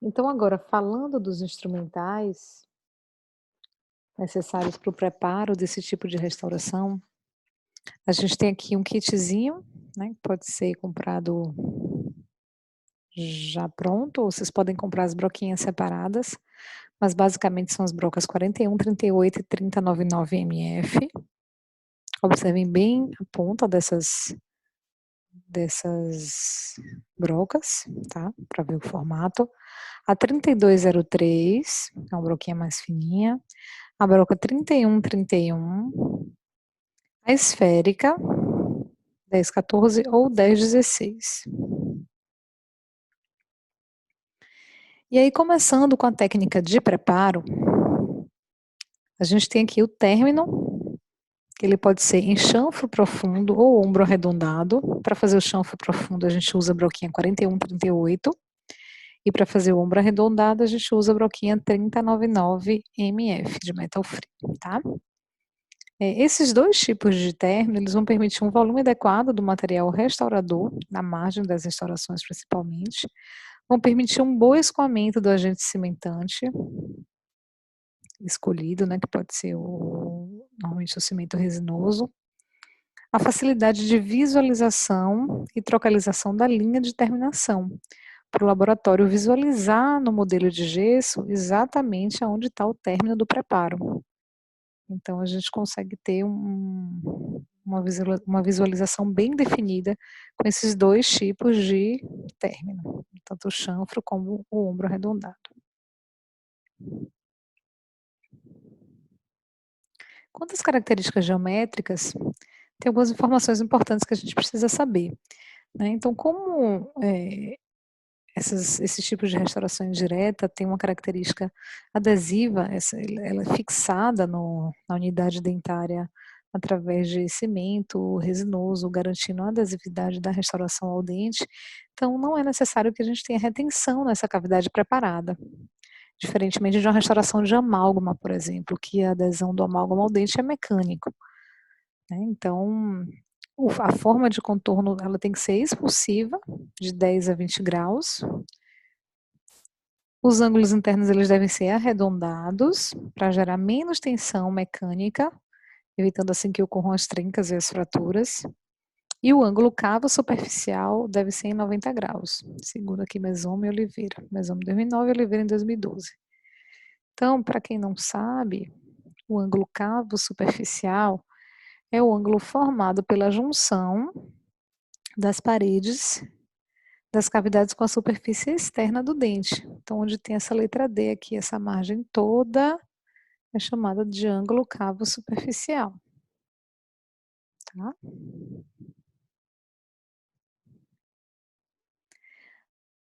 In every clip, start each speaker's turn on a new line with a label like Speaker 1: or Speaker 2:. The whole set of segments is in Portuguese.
Speaker 1: Então agora falando dos instrumentais necessários para o preparo desse tipo de restauração, a gente tem aqui um kitzinho, né, que pode ser comprado já pronto, ou vocês podem comprar as broquinhas separadas, mas basicamente são as brocas 41, 38 e 3099 mf. Observem bem a ponta dessas brocas, tá, para ver o formato. A 3203 é uma broquinha mais fininha, a broca 3131, a esférica 1014 ou 1016. E aí, começando com a técnica de preparo, a gente tem aqui o término, que ele pode ser em chanfro profundo ou ombro arredondado. Para fazer o chanfro profundo, a gente usa a broquinha 4138. E para fazer o ombro arredondado, a gente usa a broquinha 3099 mf de metal free, tá? Esses dois tipos de término, eles vão permitir um volume adequado do material restaurador, na margem das restaurações principalmente, vão permitir um bom escoamento do agente cimentante escolhido, né, que pode ser normalmente o cimento resinoso, a facilidade de visualização e trocalização da linha de terminação, para o laboratório visualizar no modelo de gesso exatamente aonde está o término do preparo. Então a gente consegue ter uma visualização bem definida com esses dois tipos de término, tanto o chanfro como o ombro arredondado. Quanto às características geométricas, tem algumas informações importantes que a gente precisa saber, né. Então como, esses tipos de restauração indireta têm uma característica adesiva, ela é fixada na unidade dentária através de cimento resinoso, garantindo a adesividade da restauração ao dente, então não é necessário que a gente tenha retenção nessa cavidade preparada, diferentemente de uma restauração de amálgama, por exemplo, que a adesão do amálgama ao dente é mecânico, né. Então, a forma de contorno ela tem que ser expulsiva, de 10 a 20 graus. Os ângulos internos eles devem ser arredondados, para gerar menos tensão mecânica, evitando assim que ocorram as trincas e as fraturas. E o ângulo cavo superficial deve ser em 90 graus, segundo aqui Mesomme e Oliveira. Mesomme 2009 e Oliveira em 2012. Então, para quem não sabe, o ângulo cavo superficial é o ângulo formado pela junção das paredes das cavidades com a superfície externa do dente. Então, onde tem essa letra D aqui, essa margem toda, é chamada de ângulo cavo superficial, tá?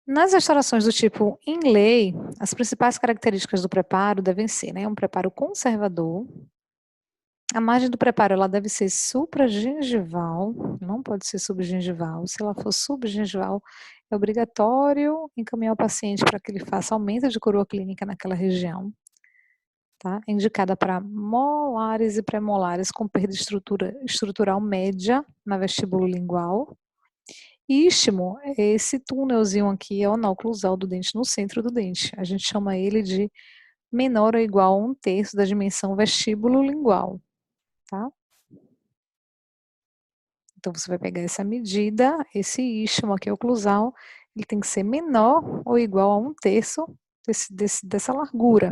Speaker 1: Nas restaurações do tipo inlay, as principais características do preparo devem ser, né, um preparo conservador, a margem do preparo ela deve ser supragengival, não pode ser subgengival, se ela for subgengival, é obrigatório encaminhar o paciente para que ele faça aumento de coroa clínica naquela região, tá? Indicada para molares e premolares com perda estrutural média na vestíbulo lingual. Istmo é esse túnelzinho aqui, é o nó oclusal do dente no centro do dente. A gente chama ele de menor ou igual a 1/3 da dimensão vestíbulo lingual, tá? Então você vai pegar essa medida, esse istmo aqui oclusal, ele tem que ser menor ou igual a 1/3 dessa largura.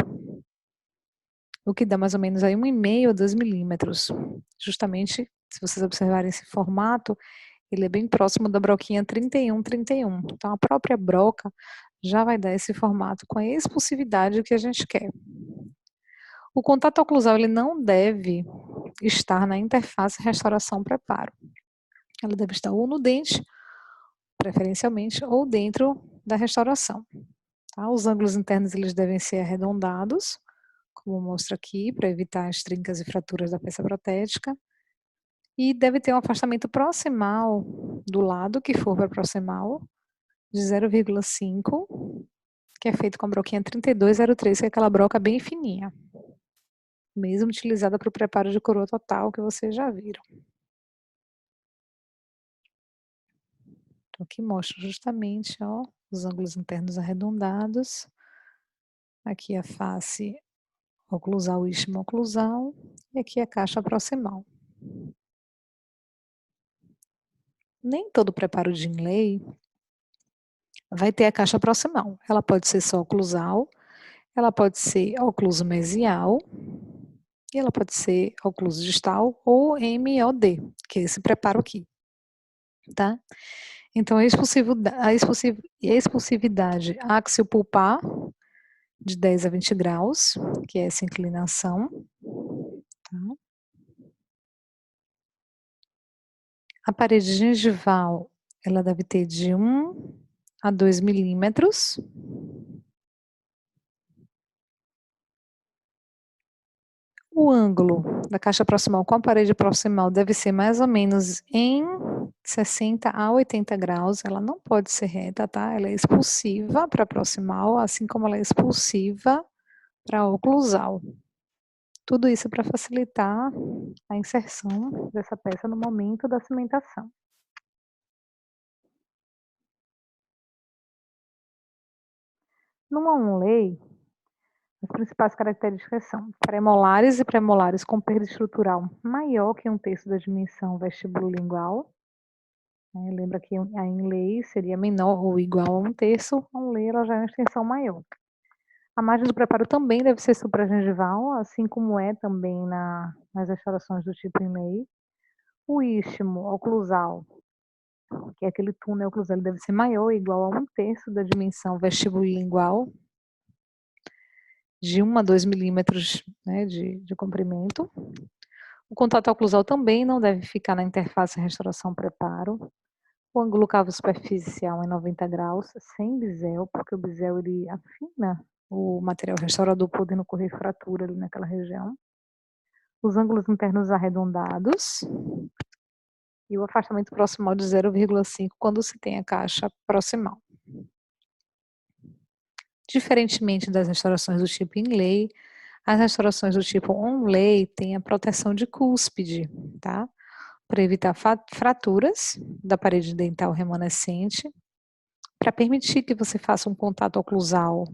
Speaker 1: O que dá mais ou menos aí 1,5 a 2 milímetros. Justamente, se vocês observarem esse formato, ele é bem próximo da broquinha 3131. Então a própria broca já vai dar esse formato com a expulsividade que a gente quer. O contato oclusal ele não deve estar na interface restauração-preparo. Ela deve estar ou no dente, preferencialmente, ou dentro da restauração. Tá? Os ângulos internos eles devem ser arredondados, como mostra aqui, para evitar as trincas e fraturas da peça protética. E deve ter um afastamento proximal do lado que for para proximal, de 0,5, que é feito com a broquinha 3203, que é aquela broca bem fininha, mesmo utilizada para o preparo de coroa total, que vocês já viram. Então aqui mostra justamente, ó, os ângulos internos arredondados, aqui a face oclusal, o istmo oclusal, e aqui a caixa proximal. Nem todo preparo de inlay vai ter a caixa proximal. Ela pode ser só oclusal, ela pode ser ocluso-mesial, e ela pode ser ocluso distal ou MOD, que é esse preparo aqui, tá? Então, a expulsividade axiopulpar, de 10 a 20 graus, que é essa inclinação, tá? A parede gengival, ela deve ter de 1 a 2 milímetros. O ângulo da caixa proximal com a parede proximal deve ser mais ou menos em 60 a 80 graus. Ela não pode ser reta, tá? Ela é expulsiva para proximal, assim como ela é expulsiva para oclusal. Tudo isso para facilitar a inserção dessa peça no momento da cimentação. Numa onlay, as principais características são premolares e premolares com perda estrutural maior que 1/3 da dimensão vestibulolingual. Lembra que a inlay seria menor ou igual a 1/3, a onlay ela já é uma extensão maior. A margem do preparo também deve ser supragengival, assim como é também nas restaurações do tipo inlay. O istmo oclusal, que é aquele túnel oclusal, ele deve ser maior ou igual a 1/3 da dimensão vestibulolingual, de 1 a 2 milímetros, né, de comprimento. O contato oclusal também não deve ficar na interface restauração-preparo. O ângulo cavo superficial em 90 graus, sem bisel, porque o bisel ele afina o material restaurador, podendo ocorrer fratura ali naquela região. Os ângulos internos arredondados e o afastamento proximal de 0,5 quando se tem a caixa proximal. Diferentemente das restaurações do tipo inlay, as restaurações do tipo onlay têm a proteção de cúspide, tá? Para evitar fraturas da parede dental remanescente, para permitir que você faça um contato oclusal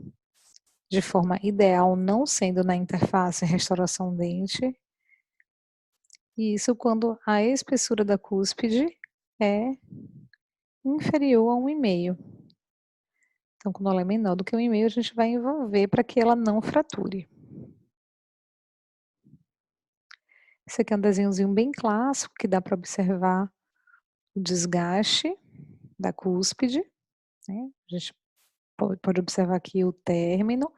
Speaker 1: de forma ideal, não sendo na interface restauração-dente. E isso quando a espessura da cúspide é inferior a 1,5. Então, quando ela é menor do que 1,5, a gente vai envolver para que ela não frature. Esse aqui é um desenhozinho bem clássico, que dá para observar o desgaste da cúspide, né? A gente pode observar aqui o término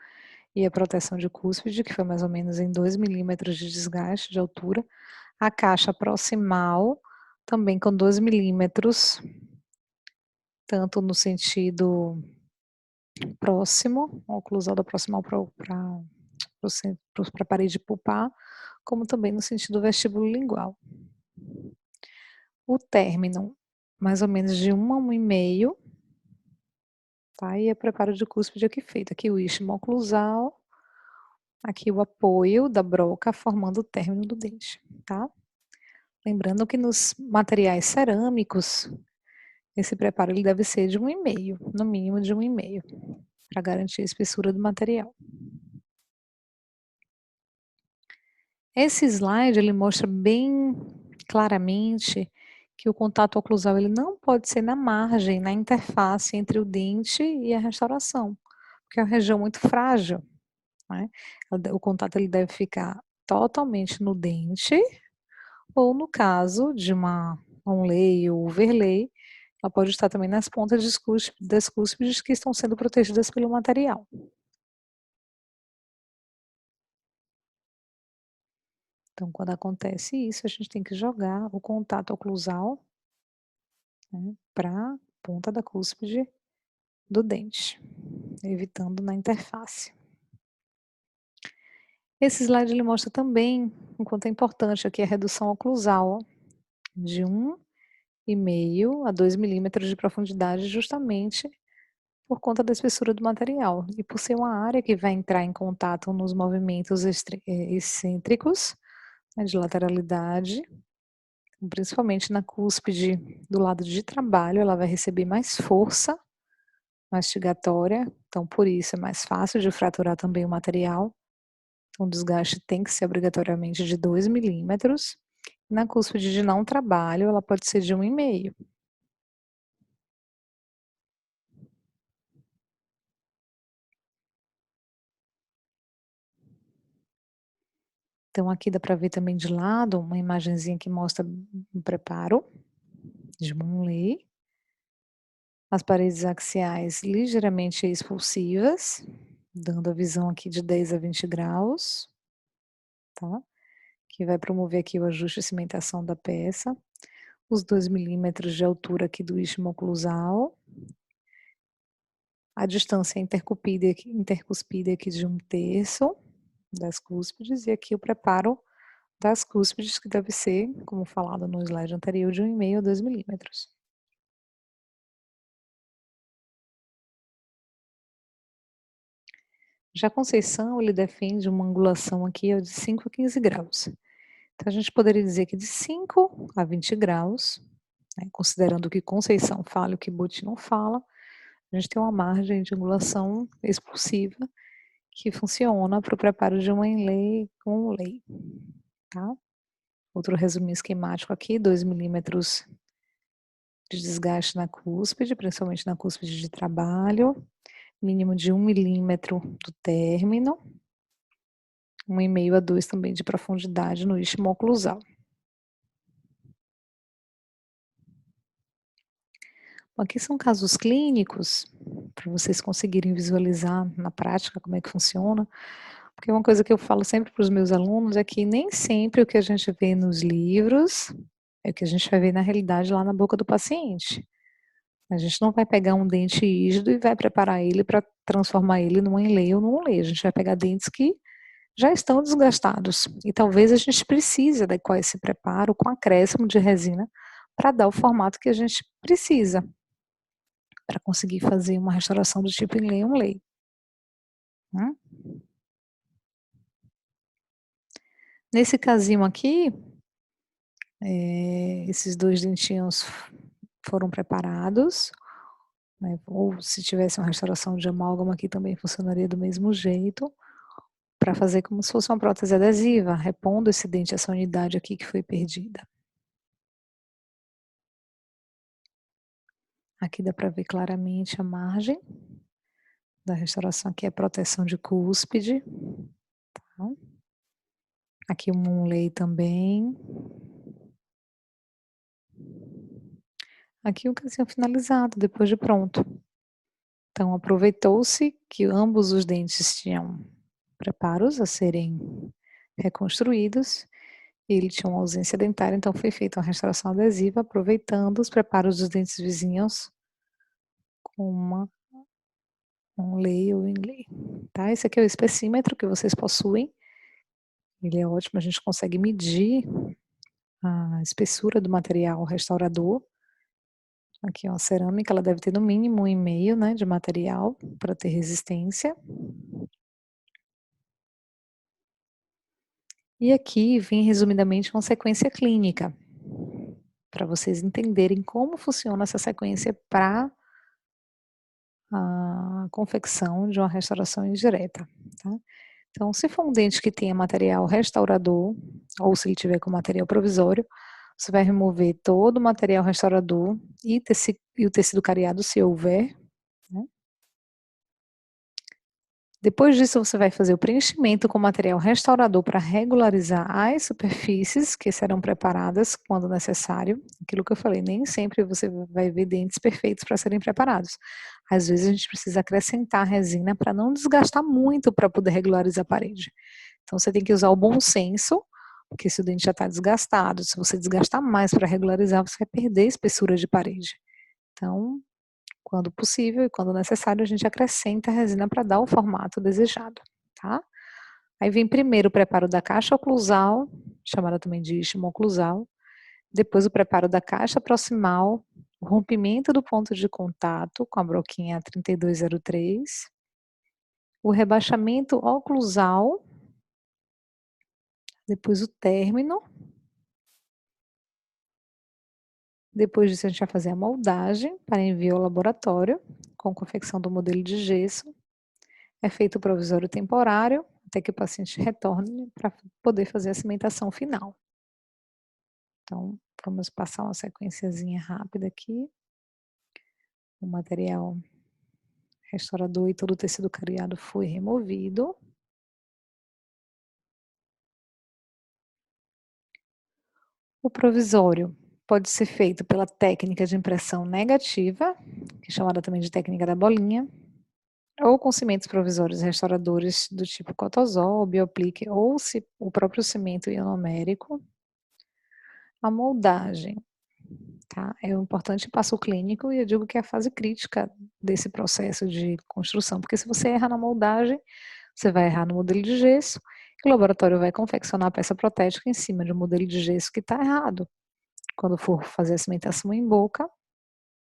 Speaker 1: e a proteção de cúspide, que foi mais ou menos em 2 milímetros de desgaste de altura. A caixa proximal, também com 2 milímetros, tanto no sentido próximo, oclusal da proximal para a parede pulpar, como também no sentido vestíbulo lingual. O término, mais ou menos de 1 a 1,5, tá? E é preparo de cúspide aqui feito. Aqui o istmo oclusal, aqui o apoio da broca formando o término do dente, tá? Lembrando que nos materiais cerâmicos, esse preparo ele deve ser de 1,5, no mínimo de 1,5, para garantir a espessura do material. Esse slide ele mostra bem claramente que o contato oclusal ele não pode ser na margem, na interface entre o dente e a restauração, porque é uma região muito frágil, né? O contato ele deve ficar totalmente no dente, ou no caso de uma onlay ou overlay, ela pode estar também nas pontas das cúspides que estão sendo protegidas pelo material. Então, quando acontece isso, a gente tem que jogar o contato oclusal, né, para a ponta da cúspide do dente, evitando na interface. Esse slide ele mostra também o quanto é importante aqui a redução oclusal, de 1,5 a 2 milímetros de profundidade, justamente por conta da espessura do material e por ser uma área que vai entrar em contato nos movimentos excêntricos, né, de lateralidade, principalmente na cúspide do lado de trabalho, ela vai receber mais força, mastigatória, então por isso é mais fácil de fraturar também o material. Então o desgaste tem que ser obrigatoriamente de 2 milímetros. Na cúspide de não trabalho, ela pode ser de 1,5. Então aqui dá para ver também de lado uma imagenzinha que mostra um preparo de Monley. As paredes axiais ligeiramente expulsivas, dando a visão aqui de 10 a 20 graus, tá? Que vai promover aqui o ajuste e cimentação da peça. Os 2 milímetros de altura aqui do istmo oclusal. A distância intercuspídea aqui de 1/3 das cúspides, e aqui o preparo das cúspides, que deve ser, como falado no slide anterior, de 1,5 a 2 milímetros. Já Conceição, ele defende uma angulação aqui de 5 a 15 graus. Então a gente poderia dizer que de 5 a 20 graus, né, considerando que Conceição fala e o que Butti não fala, a gente tem uma margem de angulação expulsiva que funciona para o preparo de uma inlay com lay, tá? Outro resuminho esquemático aqui, 2 milímetros de desgaste na cúspide, principalmente na cúspide de trabalho, mínimo de 1 milímetro do término, 1,5 a 2 também de profundidade no istmo oclusal. Aqui são casos clínicos, para vocês conseguirem visualizar na prática como é que funciona, porque uma coisa que eu falo sempre para os meus alunos é que nem sempre o que a gente vê nos livros é o que a gente vai ver na realidade lá na boca do paciente. A gente não vai pegar um dente rígido e vai preparar ele para transformar ele num inlay ou num lay. A gente vai pegar dentes que já estão desgastados e talvez a gente precise adequar esse preparo com acréscimo de resina para dar o formato que a gente precisa para conseguir fazer uma restauração do tipo inlay ou lay. Né? Nesse casinho aqui, esses 2 dentinhos foram preparados, né, ou se tivesse uma restauração de amálgama aqui também funcionaria do mesmo jeito, para fazer como se fosse uma prótese adesiva, repondo esse dente, essa unidade aqui que foi perdida. Aqui dá para ver claramente a margem da restauração, aqui é proteção de cúspide, tá? Aqui o Monley também. Aqui o casinho finalizado, depois de pronto. Então aproveitou-se que ambos os dentes tinham preparos a serem reconstruídos, e ele tinha uma ausência dentária, então foi feita uma restauração adesiva, aproveitando os preparos dos dentes vizinhos com um lay ou inlay, tá? Esse aqui é o espessímetro que vocês possuem, ele é ótimo, a gente consegue medir a espessura do material restaurador. Aqui é uma cerâmica, ela deve ter no mínimo 1,5, né, de material para ter resistência. E aqui vem resumidamente uma sequência clínica, para vocês entenderem como funciona essa sequência para a confecção de uma restauração indireta, tá? Então, se for um dente que tenha material restaurador, ou se ele tiver com material provisório, você vai remover todo o material restaurador e o tecido cariado, se houver, né? Depois disso, você vai fazer o preenchimento com material restaurador para regularizar as superfícies que serão preparadas quando necessário. Aquilo que eu falei, nem sempre você vai ver dentes perfeitos para serem preparados. Às vezes a gente precisa acrescentar resina para não desgastar muito para poder regularizar a parede. Então você tem que usar o bom senso, porque se o dente já está desgastado, se você desgastar mais para regularizar, você vai perder a espessura de parede. Então, quando possível e quando necessário, a gente acrescenta a resina para dar o formato desejado, tá? Aí vem primeiro o preparo da caixa oclusal, chamada também de istmo oclusal, depois o preparo da caixa proximal, o rompimento do ponto de contato com a broquinha 3203, o rebaixamento oclusal, depois o término. Depois disso a gente vai fazer a moldagem para envio ao laboratório, com confecção do modelo de gesso. É feito o provisório temporário, até que o paciente retorne para poder fazer a cimentação final. Então, vamos passar uma sequenciazinha rápida aqui. O material restaurador e todo o tecido cariado foi removido. O provisório pode ser feito pela técnica de impressão negativa, que é chamada também de técnica da bolinha, ou com cimentos provisórios restauradores do tipo Cotosol, Bioplique ou o próprio cimento ionomérico. A moldagem, tá? É um importante passo clínico e eu digo que é a fase crítica desse processo de construção, porque se você erra na moldagem, você vai errar no modelo de gesso, e o laboratório vai confeccionar a peça protética em cima de um modelo de gesso que está errado. Quando for fazer a cimentação em boca,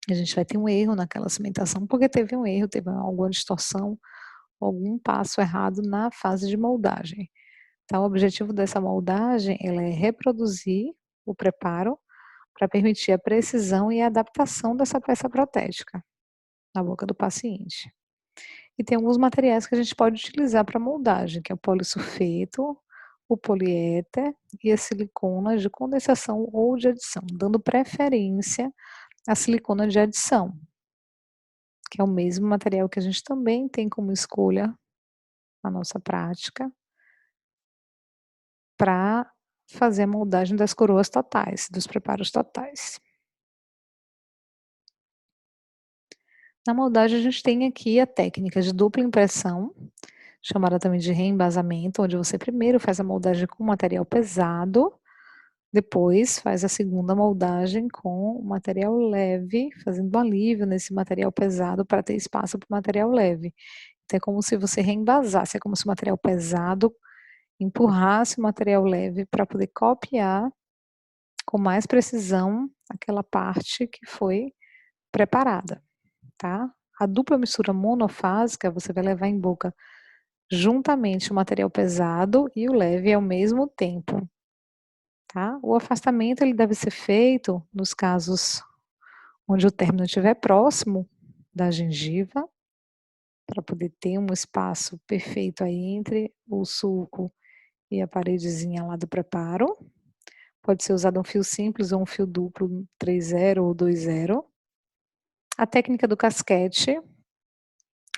Speaker 1: a gente vai ter um erro naquela cimentação, porque teve um erro, teve alguma distorção, algum passo errado na fase de moldagem. Então, o objetivo dessa moldagem, ela é reproduzir o preparo para permitir a precisão e a adaptação dessa peça protética na boca do paciente. E tem alguns materiais que a gente pode utilizar para moldagem, que é o polissulfeto, o poliéter e a silicona de condensação ou de adição, dando preferência à silicona de adição, que é o mesmo material que a gente também tem como escolha na nossa prática para fazer a moldagem das coroas totais, dos preparos totais. Na moldagem a gente tem aqui a técnica de dupla impressão, chamada também de reembasamento, onde você primeiro faz a moldagem com material pesado, depois faz a segunda moldagem com material leve, fazendo um alívio nesse material pesado para ter espaço para o material leve. Então é como se você reembasasse, é como se o material pesado empurrasse o material leve para poder copiar com mais precisão aquela parte que foi preparada, tá? A dupla mistura monofásica, você vai levar em boca juntamente o material pesado e o leve ao mesmo tempo, tá? O afastamento ele deve ser feito nos casos onde o término estiver próximo da gengiva, para poder ter um espaço perfeito aí entre o sulco e a paredezinha lá do preparo. Pode ser usado um fio simples ou um fio duplo 3/0 ou 2/0. A técnica do casquete,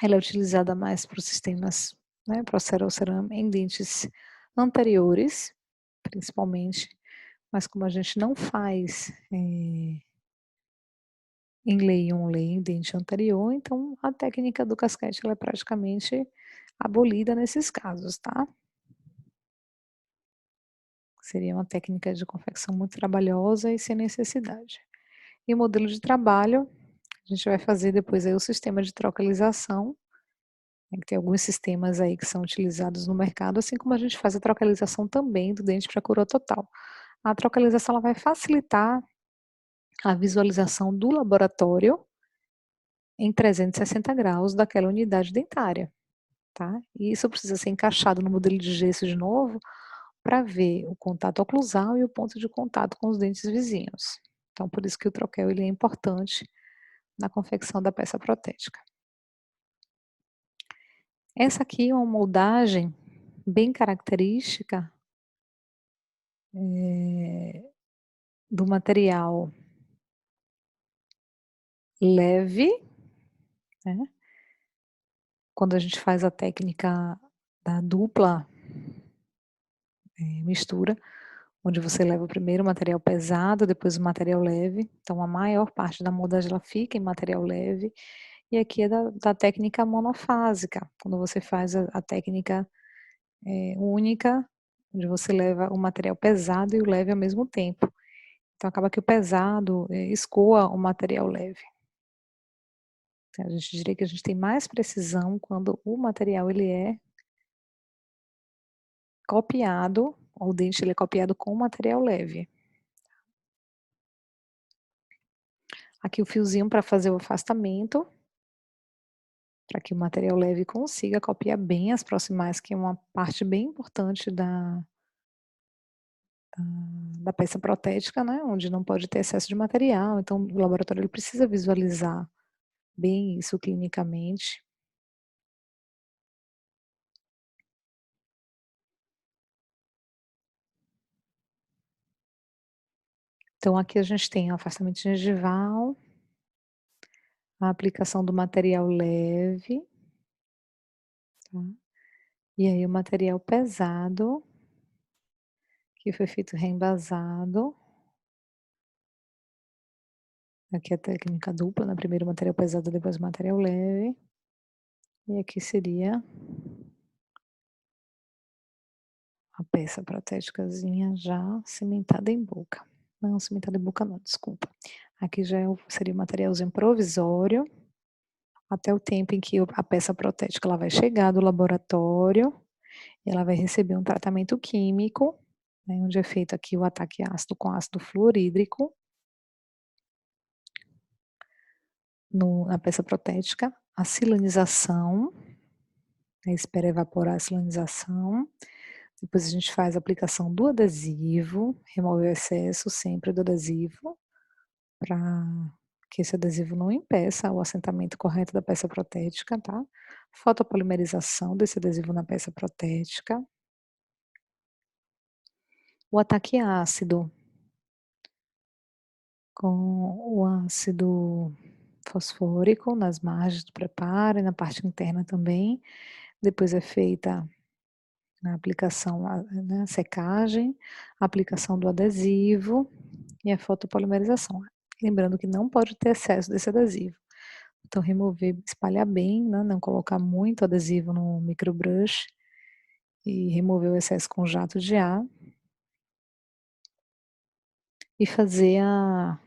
Speaker 1: ela é utilizada mais para os sistemas, né, para o cerocerame em dentes anteriores, principalmente, mas como a gente não faz inlay e onlay em dente anterior, então a técnica do casquete ela é praticamente abolida nesses casos, tá? Seria uma técnica de confecção muito trabalhosa e sem necessidade. E o modelo de trabalho, a gente vai fazer depois aí o sistema de trocalização, né, que tem alguns sistemas aí que são utilizados no mercado, assim como a gente faz a trocalização também do dente para coroa total. A trocalização ela vai facilitar a visualização do laboratório em 360 graus daquela unidade dentária, tá? E isso precisa ser encaixado no modelo de gesso de novo, para ver o contato oclusal e o ponto de contato com os dentes vizinhos. Então, por isso que o troquel ele é importante na confecção da peça protética. Essa aqui é uma moldagem bem característica do material leve, né? Quando a gente faz a técnica da dupla mistura, onde você leva primeiro o material pesado, depois o material leve. Então, a maior parte da moldagem ela fica em material leve. E aqui é da técnica monofásica, quando você faz a técnica única, onde você leva o material pesado e o leve ao mesmo tempo. Então, acaba que o pesado escoa o material leve. Então, a gente diria que a gente tem mais precisão quando o material ele é copiado, o dente ele é copiado com material leve. Aqui o fiozinho para fazer o afastamento, para que o material leve consiga copiar bem as proximais, que é uma parte bem importante da peça protética, né, onde não pode ter excesso de material, então o laboratório ele precisa visualizar bem isso clinicamente. Então aqui a gente tem o afastamento gengival, a aplicação do material leve, tá. E aí o material pesado, que foi feito reembasado. Aqui é a técnica dupla, né, primeiro o material pesado, depois o material leve. E aqui seria a peça protéticazinha já cimentada em boca. Não, cimentada em boca não, desculpa. Aqui já seria o materialzinho provisório, até o tempo em que a peça protética ela vai chegar do laboratório, e ela vai receber um tratamento químico, né, onde é feito aqui o ataque ácido com ácido fluorídrico na peça protética, a silanização, aí espera evaporar a silanização, depois a gente faz a aplicação do adesivo, remove o excesso sempre do adesivo, para que esse adesivo não impeça o assentamento correto da peça protética, tá? Fotopolimerização desse adesivo na peça protética. O ataque ácido, com o ácido fosfórico nas margens do preparo e na parte interna também. Depois é feita a aplicação, né, a secagem, a aplicação do adesivo e a fotopolimerização. Lembrando que não pode ter excesso desse adesivo. Então remover, espalhar bem, né, não colocar muito adesivo no microbrush e remover o excesso com jato de ar. E fazer a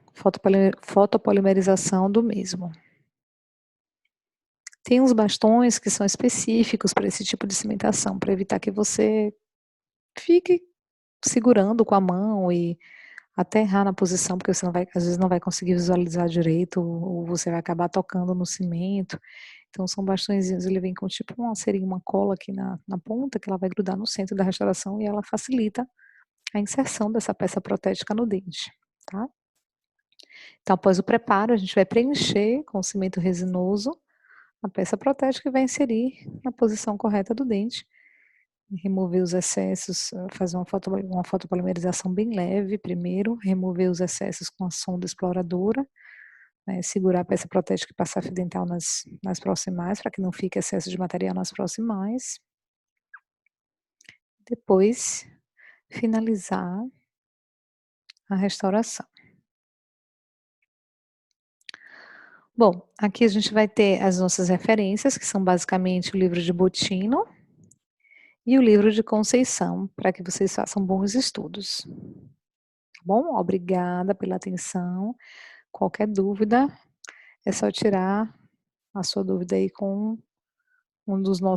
Speaker 1: fotopolimerização do mesmo. Tem uns bastões que são específicos para esse tipo de cimentação, para evitar que você fique segurando com a mão e até errar na posição, porque você não vai, às vezes não vai conseguir visualizar direito, ou você vai acabar tocando no cimento. Então são bastõezinhos, ele vem com tipo uma seringa, uma cola aqui na ponta, que ela vai grudar no centro da restauração e ela facilita a inserção dessa peça protética no dente, tá? Então após o preparo, a gente vai preencher com cimento resinoso a peça protética e vai inserir na posição correta do dente, remover os excessos, fazer uma fotopolimerização bem leve primeiro, remover os excessos com a sonda exploradora, né, segurar a peça protética e passar fio dental nas proximais, para que não fique excesso de material nas proximais. Depois, finalizar a restauração. Bom, aqui a gente vai ter as nossas referências, que são basicamente o livro de Bottino e o livro de Conceição, para que vocês façam bons estudos. Tá bom? Obrigada pela atenção. Qualquer dúvida, é só tirar a sua dúvida aí com um dos nossos